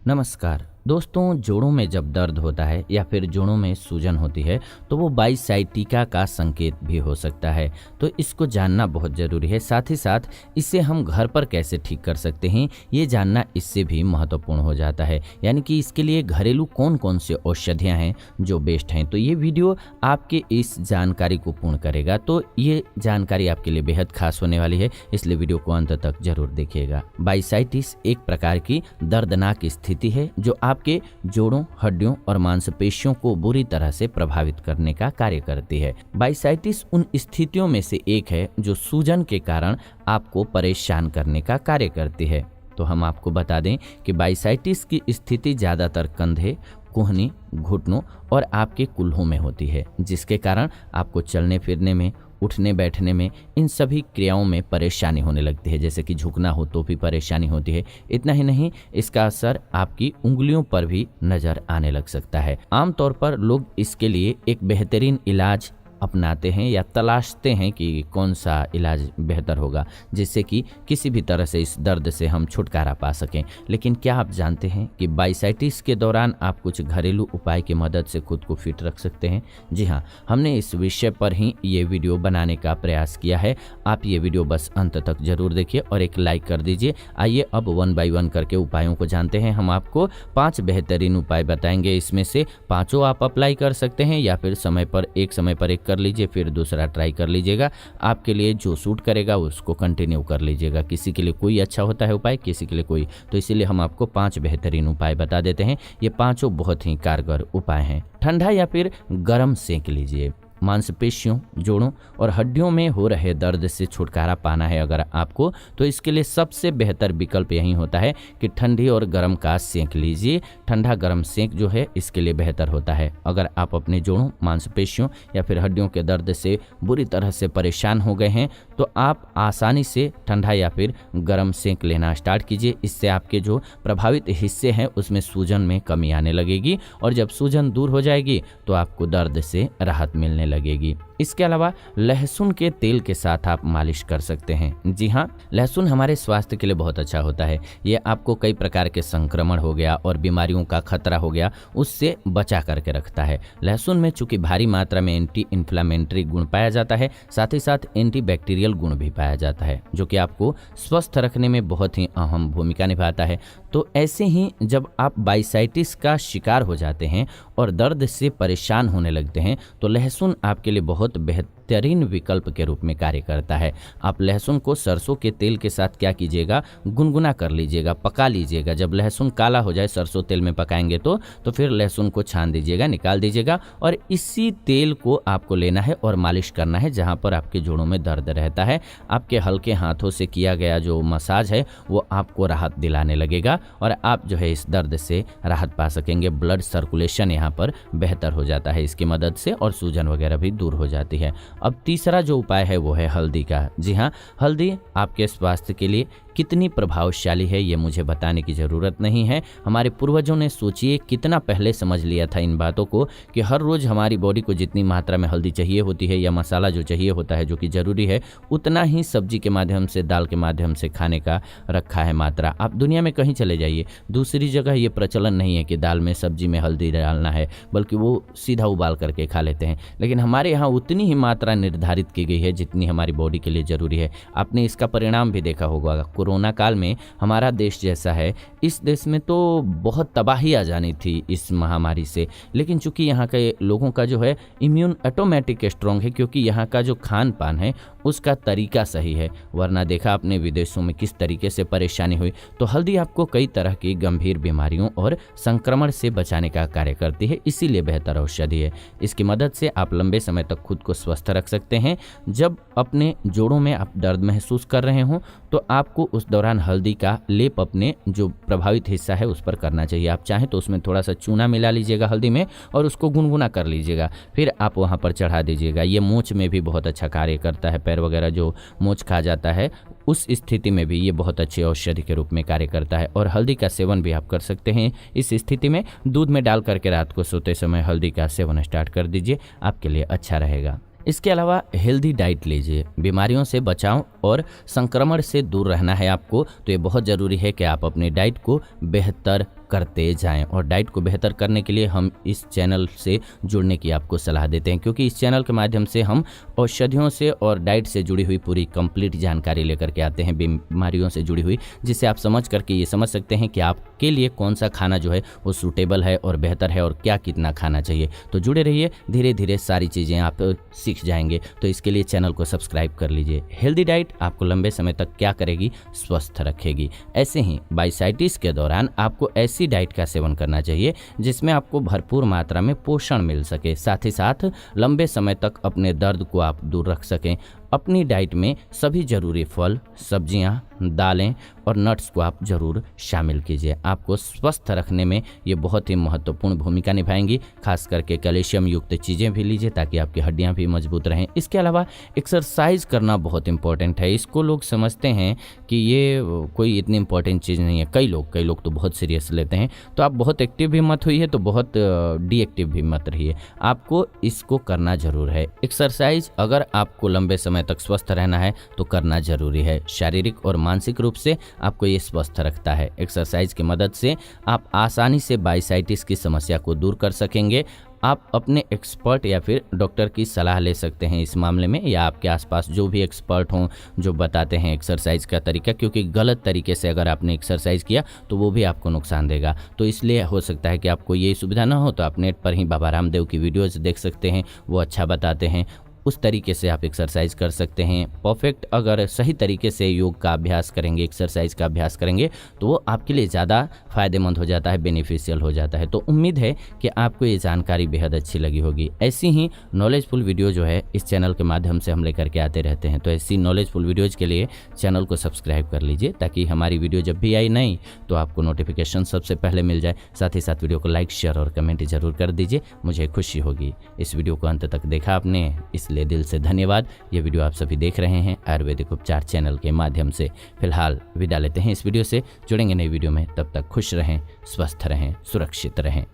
नमस्कार दोस्तों, जोड़ों में जब दर्द होता है या फिर जोड़ों में सूजन होती है तो वो बाईसाइटिका का संकेत भी हो सकता है। तो इसको जानना बहुत ज़रूरी है। साथ ही साथ इसे हम घर पर कैसे ठीक कर सकते हैं ये जानना इससे भी महत्वपूर्ण हो जाता है। यानी कि इसके लिए घरेलू कौन कौन से औषधियाँ हैं जो बेस्ट हैं। तो ये वीडियो आपके इस जानकारी को पूर्ण करेगा। तो ये जानकारी आपके लिए बेहद खास होने वाली है, इसलिए वीडियो को अंत तक जरूर देखिएगा। बाईसाइटिस एक प्रकार की दर्दनाक स्थिति है जो आपके जोड़ों, हड्डियों और मांसपेशियों को बुरी तरह से प्रभावित करने का कार्य करती है। बाईसाइटिस उन स्थितियों में से एक है जो सूजन के कारण आपको परेशान करने का कार्य करती है। तो हम आपको बता दें कि बाईसाइटिस की स्थिति ज़्यादातर कंधे, कुहनी, घुटनों और आपके कुल्हों में होती है, जिसके कारण आपको चलने फिरने में, उठने बैठने में, इन सभी क्रियाओं में परेशानी होने लगती है। जैसे कि झुकना हो तो भी परेशानी होती है। इतना ही नहीं, इसका असर आपकी उंगलियों पर भी नजर आने लग सकता है। आमतौर पर लोग इसके लिए एक बेहतरीन इलाज अपनाते हैं या तलाशते हैं कि कौन सा इलाज बेहतर होगा, जिससे कि किसी भी तरह से इस दर्द से हम छुटकारा पा सकें। लेकिन क्या आप जानते हैं कि बाईसाइटिस के दौरान आप कुछ घरेलू उपाय की मदद से खुद को फिट रख सकते हैं? जी हाँ, हमने इस विषय पर ही ये वीडियो बनाने का प्रयास किया है। आप ये वीडियो बस अंत तक जरूर देखिए और एक लाइक कर दीजिए। आइए अब 1 बाय 1 करके उपायों को जानते हैं। हम आपको 5 बेहतरीन उपाय बताएंगे। इसमें से 5 आप अप्लाई कर सकते हैं या फिर समय पर एक कर लीजिए, फिर दूसरा ट्राई कर लीजिएगा। आपके लिए जो सूट करेगा उसको कंटिन्यू कर लीजिएगा। किसी के लिए कोई अच्छा होता है उपाय, किसी के लिए कोई। तो इसीलिए हम आपको 5 बेहतरीन उपाय बता देते हैं। ये 5 बहुत ही कारगर उपाय हैं। ठंडा या फिर गर्म सेंक लीजिए। मांसपेशियों, जोड़ों और हड्डियों में हो रहे दर्द से छुटकारा पाना है अगर आपको, तो इसके लिए सबसे बेहतर विकल्प यही होता है कि ठंडी और गर्म का सेंक लीजिए। ठंडा गर्म सेंक जो है इसके लिए बेहतर होता है। अगर आप अपने जोड़ों, मांसपेशियों या फिर हड्डियों के दर्द से बुरी तरह से परेशान हो गए हैं तो आप आसानी से ठंडा या फिर गर्म सेंक लेना स्टार्ट कीजिए। इससे आपके जो प्रभावित हिस्से हैं उसमें सूजन में कमी आने लगेगी और जब सूजन दूर हो जाएगी तो आपको दर्द से राहत मिलने लगेगी। इसके अलावा लहसुन के तेल के साथ आप मालिश कर सकते हैं। जी हाँ, लहसुन हमारे स्वास्थ्य के लिए बहुत अच्छा होता है। ये आपको कई प्रकार के संक्रमण हो गया और बीमारियों का खतरा हो गया उससे बचा करके रखता है। लहसुन में चूंकि भारी मात्रा में एंटी इन्फ्लामेटरी गुण पाया जाता है, साथ ही साथ एंटी बैक्टीरियल गुण भी पाया जाता है जो कि आपको स्वस्थ रखने में बहुत ही अहम भूमिका निभाता है। तो ऐसे ही जब आप बाईसाइटिस का शिकार हो जाते हैं और दर्द से परेशान होने लगते हैं तो लहसुन आपके लिए बहुत बेहतरीन विकल्प के रूप में कार्य करता है। आप लहसुन को सरसों के तेल के साथ क्या कीजिएगा, गुनगुना कर लीजिएगा, पका लीजिएगा। जब लहसुन काला हो जाए, सरसों तेल में पकाएंगे तो फिर लहसुन को छान दीजिएगा, निकाल दीजिएगा और इसी तेल को आपको लेना है और मालिश करना है जहां पर आपके जोड़ों में दर्द रहता है। आपके हल्के हाथों से किया गया जो मसाज है वो आपको राहत दिलाने लगेगा और आप जो है इस दर्द से राहत पा सकेंगे। ब्लड सर्कुलेशन यहाँ पर बेहतर हो जाता है इसकी मदद से और सूजन वगैरह भी दूर हो जाती है। अब तीसरा जो उपाय है वो है हल्दी का। जी हाँ, हल्दी आपके स्वास्थ्य के लिए कितनी प्रभावशाली है ये मुझे बताने की ज़रूरत नहीं है। हमारे पूर्वजों ने सोचिए कितना पहले समझ लिया था इन बातों को कि हर रोज़ हमारी बॉडी को जितनी मात्रा में हल्दी चाहिए होती है या मसाला जो चाहिए होता है जो कि ज़रूरी है, उतना ही सब्जी के माध्यम से, दाल के माध्यम से खाने का रखा है मात्रा। आप दुनिया में कहीं चले जाइए, दूसरी जगह ये प्रचलन नहीं है कि दाल में, सब्जी में हल्दी डालना है, बल्कि वो सीधा उबाल करके खा लेते हैं। लेकिन हमारे यहाँ उतनी ही मात्रा निर्धारित की गई है जितनी हमारी बॉडी के लिए ज़रूरी है। आपने इसका परिणाम भी देखा होगा। कोरोना काल में हमारा देश जैसा है, इस देश में तो बहुत तबाही आ जानी थी इस महामारी से, लेकिन चूंकि यहाँ के लोगों का जो है इम्यून ऑटोमेटिक स्ट्रॉन्ग है, क्योंकि यहाँ का जो खान पान है उसका तरीका सही है। वरना देखा आपने विदेशों में किस तरीके से परेशानी हुई। तो हल्दी आपको कई तरह की गंभीर बीमारियों और संक्रमण से बचाने का कार्य करती है, इसीलिए बेहतर औषधि है। इसकी मदद से आप लंबे समय तक खुद को स्वस्थ रख सकते हैं। जब अपने जोड़ों में आप दर्द महसूस कर रहे हों तो आपको उस दौरान हल्दी का लेप अपने जो प्रभावित हिस्सा है उस पर करना चाहिए। आप चाहें तो उसमें थोड़ा सा चूना मिला लीजिएगा हल्दी में और उसको गुनगुना कर लीजिएगा, फिर आप वहाँ पर चढ़ा दीजिएगा। ये मोच में भी बहुत अच्छा कार्य करता है। पैर वगैरह जो मोच खा जाता है उस स्थिति में भी ये बहुत अच्छी औषधि के रूप में कार्य करता है। और हल्दी का सेवन भी आप कर सकते हैं इस स्थिति में। दूध में डाल करके रात को सोते समय हल्दी का सेवन स्टार्ट कर दीजिए, आपके लिए अच्छा रहेगा। इसके अलावा हेल्दी डाइट लीजिए। बीमारियों से बचाव और संक्रमण से दूर रहना है आपको, तो ये बहुत ज़रूरी है कि आप अपनी डाइट को बेहतर करते जाएं। और डाइट को बेहतर करने के लिए हम इस चैनल से जुड़ने की आपको सलाह देते हैं, क्योंकि इस चैनल के माध्यम से हम औषधियों से और डाइट से जुड़ी हुई पूरी कंप्लीट जानकारी लेकर के आते हैं, बीमारियों से जुड़ी हुई, जिससे आप समझ करके ये समझ सकते हैं कि आपके लिए कौन सा खाना जो है वो सूटेबल है और बेहतर है और क्या कितना खाना चाहिए। तो जुड़े रहिए, धीरे धीरे सारी चीज़ें आप सीख जाएंगे। तो इसके लिए चैनल को सब्सक्राइब कर लीजिए। हेल्दी डाइट आपको लंबे समय तक क्या करेगी? स्वस्थ रखेगी। ऐसे ही बाईसाइटिस के दौरान आपको ऐसी डाइट का सेवन करना चाहिए जिसमें आपको भरपूर मात्रा में पोषण मिल सके, साथ ही साथ लंबे समय तक अपने दर्द को आप दूर रख सकें। अपनी डाइट में सभी जरूरी फल, सब्जियां, दालें और नट्स को आप जरूर शामिल कीजिए। आपको स्वस्थ रखने में ये बहुत ही महत्वपूर्ण भूमिका निभाएंगी। खास करके कैल्शियम युक्त चीज़ें भी लीजिए ताकि आपकी हड्डियां भी मजबूत रहें। इसके अलावा एक्सरसाइज करना बहुत इंपॉर्टेंट है। इसको लोग समझते हैं कि ये कोई इतनी इंपॉर्टेंट चीज़ नहीं है। कई लोग तो बहुत सीरियस लेते हैं। तो आप बहुत एक्टिव भी मत होइए, तो बहुत डीएक्टिव भी मत रहिए। आपको इसको करना जरूर है। एक्सरसाइज अगर आपको लंबे समय तक स्वस्थ रहना है तो करना जरूरी है। शारीरिक और मानसिक रूप से आपको ये स्वस्थ रखता है। एक्सरसाइज की मदद से आप आसानी से बाईसाइटिस की समस्या को दूर कर सकेंगे। आप अपने एक्सपर्ट या फिर डॉक्टर की सलाह ले सकते हैं इस मामले में, या आपके आसपास जो भी एक्सपर्ट हों जो बताते हैं एक्सरसाइज का तरीका, क्योंकि गलत तरीके से अगर आपने एक्सरसाइज किया तो वो भी आपको नुकसान देगा। तो इसलिए हो सकता है कि आपको ये सुविधा ना हो, तो आप नेट पर ही बाबा रामदेव की वीडियोज़ देख सकते हैं, वो अच्छा बताते हैं। उस तरीके से आप एक्सरसाइज कर सकते हैं। परफेक्ट अगर सही तरीके से योग का अभ्यास करेंगे, एक्सरसाइज का अभ्यास करेंगे तो वो आपके लिए ज़्यादा फायदेमंद हो जाता है, बेनिफिशियल हो जाता है। तो उम्मीद है कि आपको ये जानकारी बेहद अच्छी लगी होगी। ऐसी ही नॉलेजफुल वीडियो जो है इस चैनल के माध्यम से हम लेकर के आते रहते हैं। तो ऐसी नॉलेजफुल वीडियोज़ के लिए चैनल को सब्सक्राइब कर लीजिए ताकि हमारी वीडियो जब भी आई नई तो आपको नोटिफिकेशन सबसे पहले मिल जाए। साथ ही साथ वीडियो को लाइक, शेयर और कमेंट जरूर कर दीजिए, मुझे खुशी होगी। इस वीडियो को अंत तक देखा आपने, इसलिए दिल से धन्यवाद। ये वीडियो आप सभी देख रहे हैं आयुर्वेदिक उपचार चैनल के माध्यम से। फिलहाल विदा लेते हैं इस वीडियो से, जुड़ेंगे नई वीडियो में। तब तक खुश रहें, स्वस्थ रहें, सुरक्षित रहें।